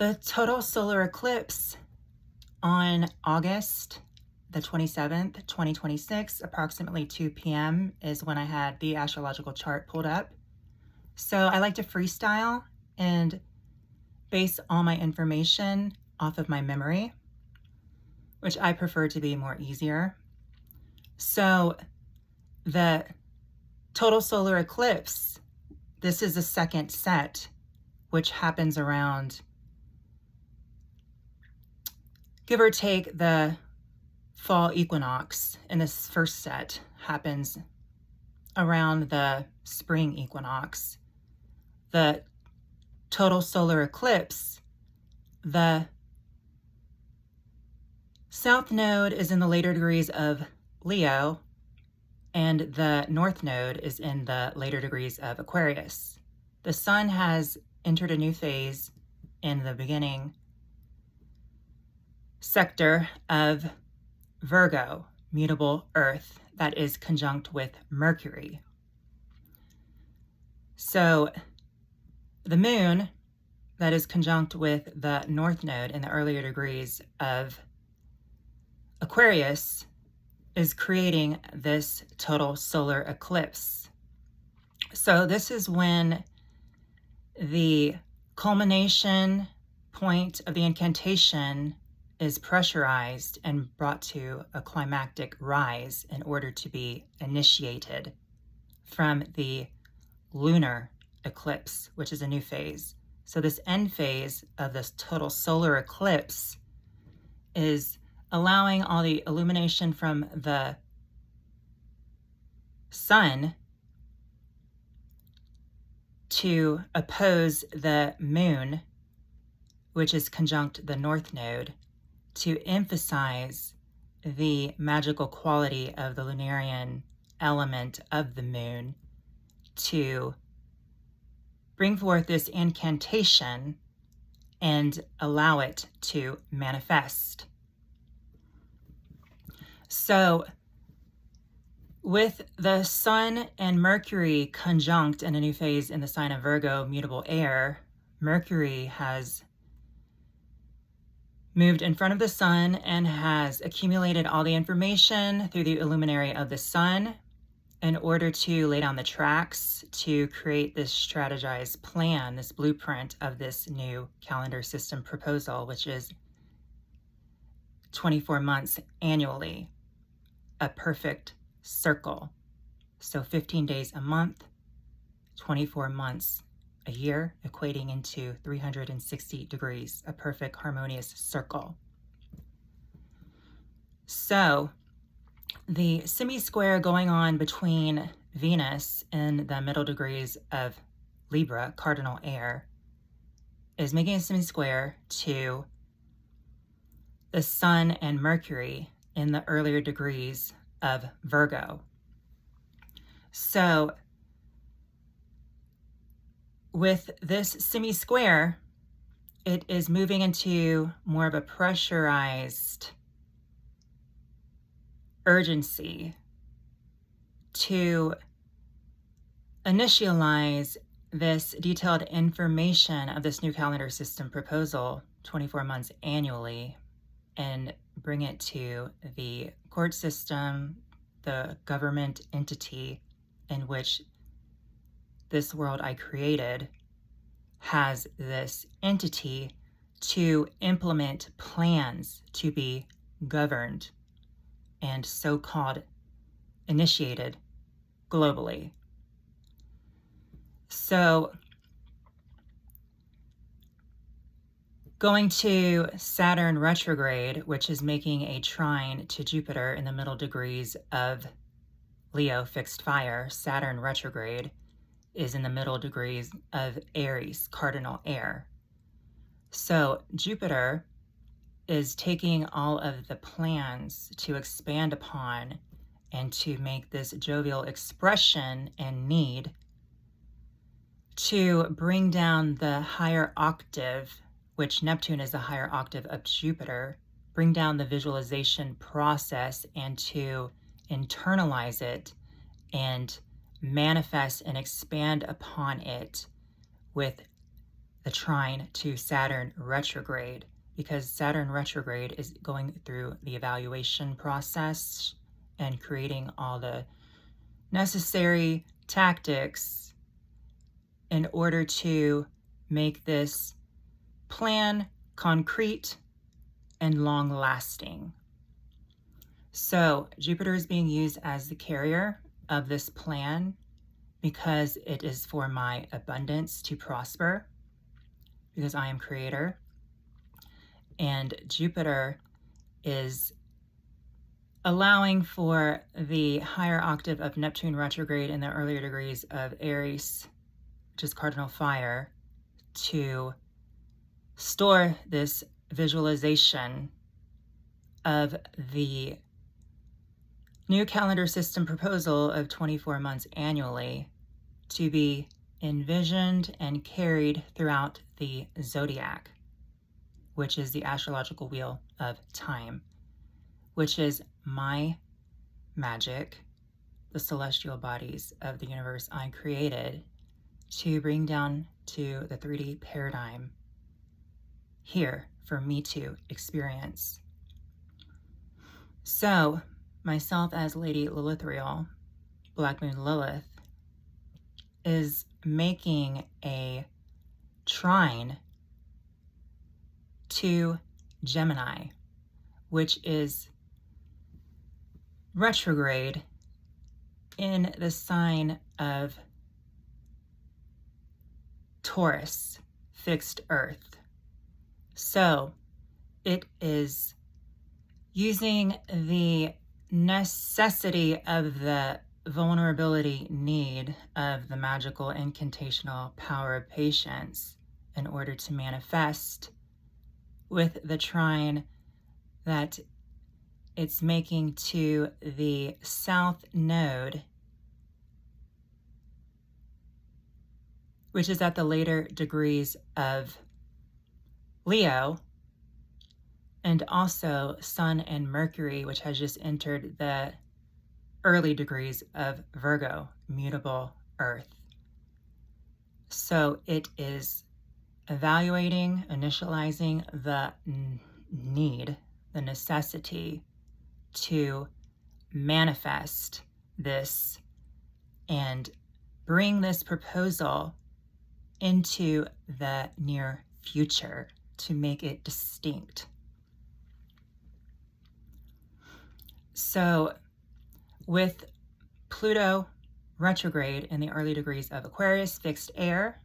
The total solar eclipse on August the 27th, 2026, approximately 2 p.m. is when I had the astrological chart pulled up. So I like to freestyle and base all my information off of my memory, which I prefer to be more easier. So the total solar eclipse, this is the second set, which happens around, give or take, the fall equinox. And this first set happens around the spring equinox. The total solar eclipse, the south node is in the later degrees of Leo, and the north node is in the later degrees of Aquarius. The sun has entered a new phase in the beginning sector of Virgo, mutable earth, that is conjunct with Mercury. So the moon that is conjunct with the north node in the earlier degrees of Aquarius is creating this total solar eclipse. So this is when the culmination point of the incantation is pressurized and brought to a climactic rise in order to be initiated from the lunar eclipse, which is a new phase. So this end phase of this total solar eclipse is allowing all the illumination from the sun to oppose the moon, which is conjunct the north node, to emphasize the magical quality of the lunarian element of the moon, to bring forth this incantation and allow it to manifest. So with the sun and Mercury conjunct in a new phase in the sign of Virgo, mutable air, Mercury has moved in front of the sun and has accumulated all the information through the luminary of the sun in order to lay down the tracks to create this strategized plan, this blueprint of this new calendar system proposal, which is 24 months annually, a perfect circle. So 15 days a month, 24 months a year, equating into 360 degrees, a perfect harmonious circle. So the semi-square going on between Venus in the middle degrees of Libra, cardinal air, is making a semi-square to the sun and Mercury in the earlier degrees of Virgo. So with this semi-square, it is moving into more of a pressurized urgency to initialize this detailed information of this new calendar system proposal 24 months annually and bring it to the court system, the government entity in which this world I created has this entity to implement plans to be governed and so-called initiated globally. So going to Saturn retrograde, which is making a trine to Jupiter in the middle degrees of Leo fixed fire, Saturn retrograde is in the middle degrees of Aries, cardinal air. So Jupiter is taking all of the plans to expand upon and to make this jovial expression and need to bring down the higher octave, which Neptune is the higher octave of Jupiter, bring down the visualization process and to internalize it and manifest and expand upon it with the trine to Saturn retrograde, because Saturn retrograde is going through the evaluation process and creating all the necessary tactics in order to make this plan concrete and long-lasting. So Jupiter is being used as the carrier of this plan because it is for my abundance to prosper, because I am creator. And Jupiter is allowing for the higher octave of Neptune retrograde in the earlier degrees of Aries, which is cardinal fire, to store this visualization of the new calendar system proposal of 24 months annually to be envisioned and carried throughout the zodiac, which is the astrological wheel of time, which is my magic, the celestial bodies of the universe I created to bring down to the 3D paradigm here for me to experience. So, myself as Lady Lilithriel, Black Moon Lilith, is making a trine to Gemini, which is retrograde in the sign of Taurus, fixed earth. So it is using the necessity of the vulnerability need of the magical incantational power of patience in order to manifest with the trine that it's making to the south node, which is at the later degrees of Leo, and also Sun and Mercury, which has just entered the early degrees of Virgo, mutable earth. So it is evaluating, initializing the need, the necessity to manifest this and bring this proposal into the near future to make it distinct. So with Pluto retrograde in the early degrees of Aquarius, fixed air,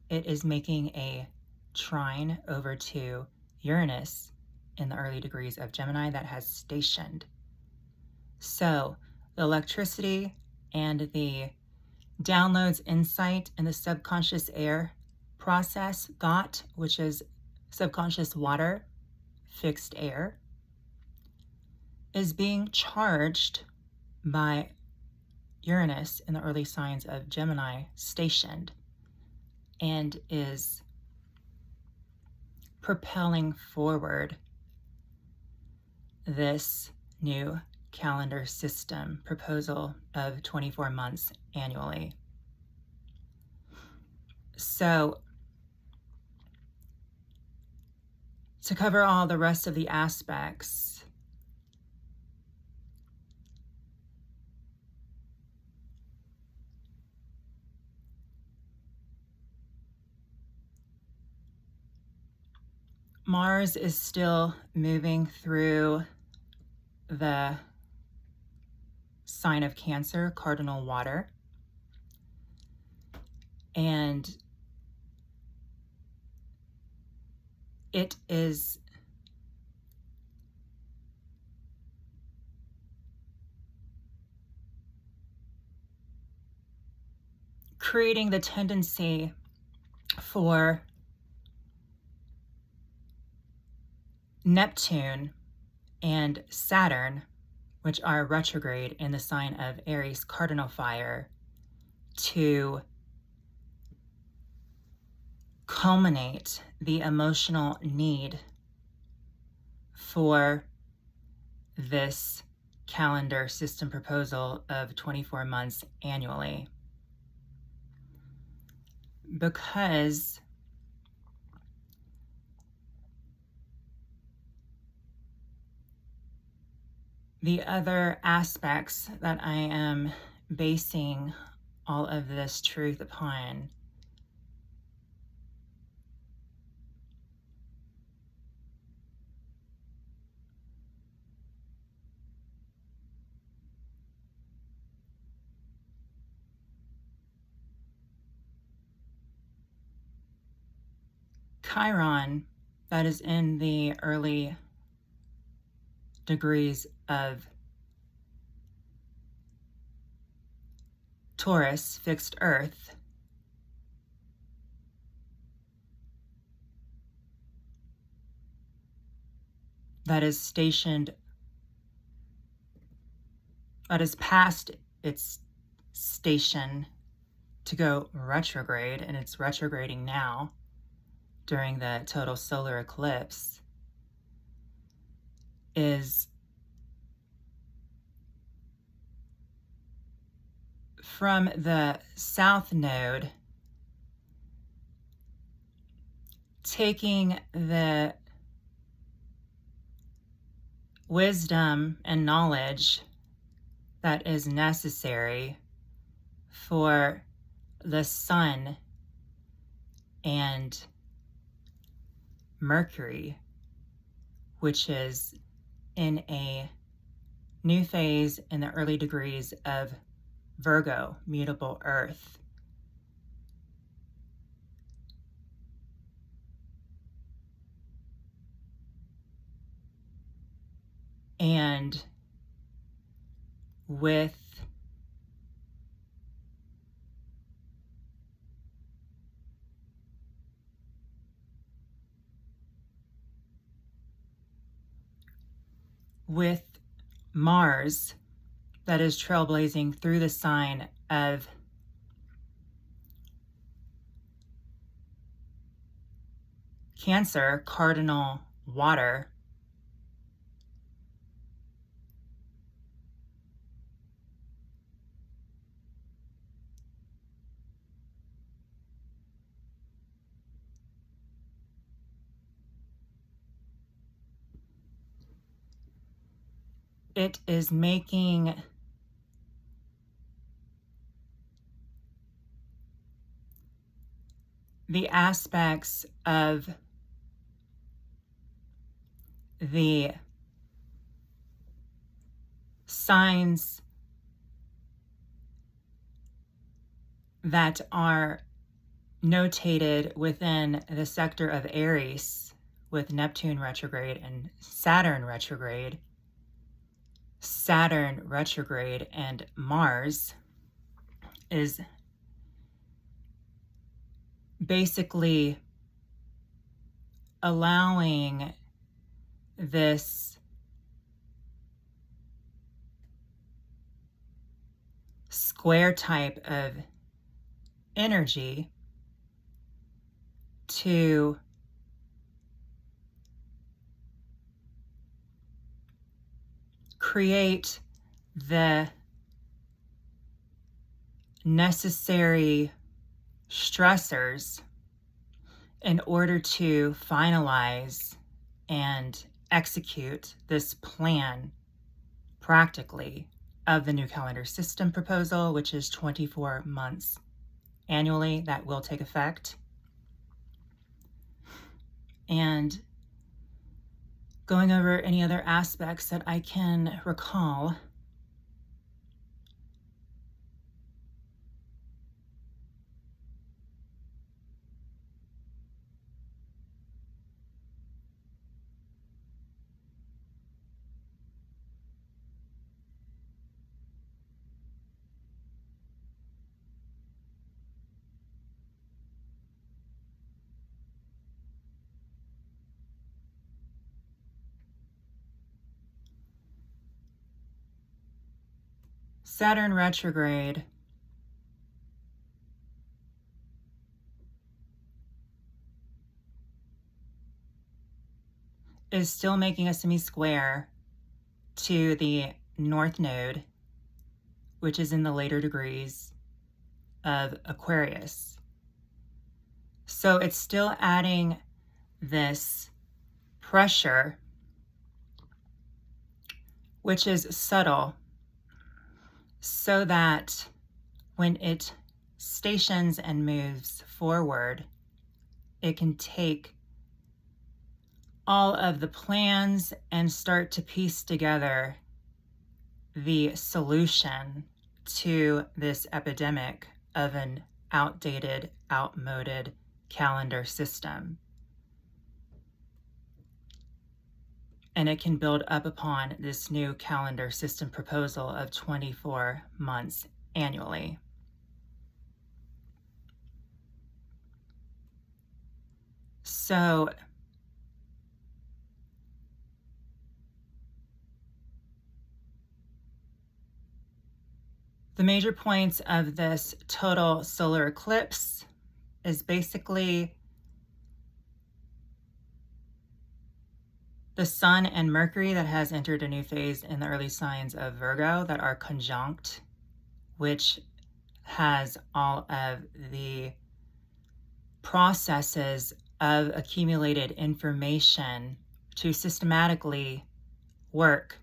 it is making a trine over to Uranus in the early degrees of Gemini that has stationed. So the electricity and the downloads insight in the subconscious air process, thought, which is subconscious water, fixed air, is being charged by Uranus in the early signs of Gemini stationed, and is propelling forward this new calendar system proposal of 24 months annually. So to cover all the rest of the aspects, Mars is still moving through the sign of Cancer, cardinal water, and it is creating the tendency for Neptune and Saturn, which are retrograde in the sign of Aries, cardinal fire, to culminate the emotional need for this calendar system proposal of 24 months annually. Because The other aspects that I am basing all of this truth upon Chiron, that is in the early degrees of Taurus, fixed Earth, that is stationed, that is past its station to go retrograde, and it's retrograding now during the total solar eclipse, is from the south node, taking the wisdom and knowledge that is necessary for the sun and Mercury, which is in a new phase in the early degrees of Virgo, mutable Earth. And with Mars, that is trailblazing through the sign of Cancer, cardinal water, it is making the aspects of the signs that are notated within the sector of Aries with Neptune retrograde and Saturn retrograde, and Mars is basically allowing this square type of energy to create the necessary stressors in order to finalize and execute this plan practically of the new calendar system proposal, which is 24 months annually that will take effect. And going over any other aspects that I can recall. Saturn retrograde is still making a semi-square to the north node, which is in the later degrees of Aquarius. So it's still adding this pressure which is subtle, so that when it stations and moves forward, it can take all of the plans and start to piece together the solution to this epidemic of an outdated, outmoded calendar system. And it can build up upon this new calendar system proposal of 24 months annually. So the major points of this total solar eclipse is basically the Sun and Mercury that has entered a new phase in the early signs of Virgo that are conjunct, which has all of the processes of accumulated information to systematically work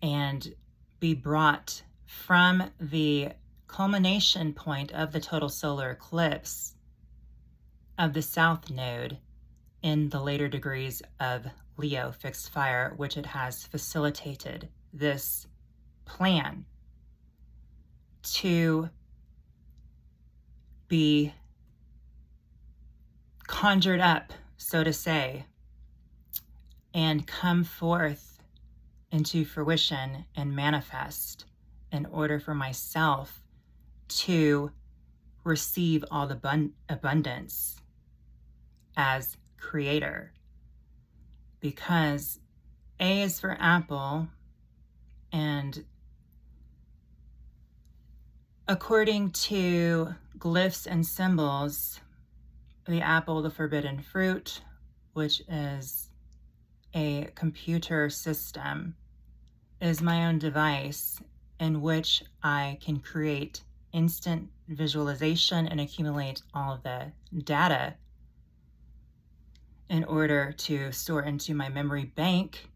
and be brought from the culmination point of the total solar eclipse of the South Node in the later degrees of Leo fixed fire, which it has facilitated this plan to be conjured up, so to say, and come forth into fruition and manifest in order for myself to receive all the abundance as creator. Because A is for apple, and according to glyphs and symbols, the apple, the forbidden fruit, which is a computer system, is my own device in which I can create instant visualization and accumulate all of the data in order to store into my memory bank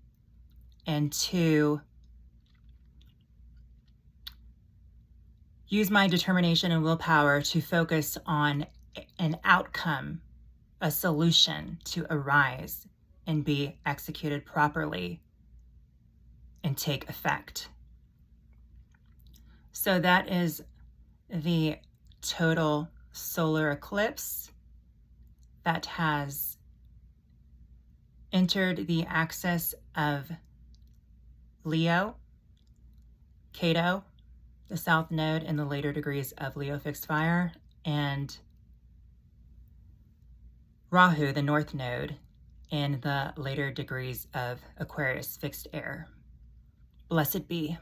and to use my determination and willpower to focus on an outcome, a solution to arise and be executed properly and take effect. So that is the total solar eclipse that has entered the axis of Leo, Ketu, the South Node in the later degrees of Leo fixed fire, and Rahu, the North Node, in the later degrees of Aquarius fixed air. Blessed be.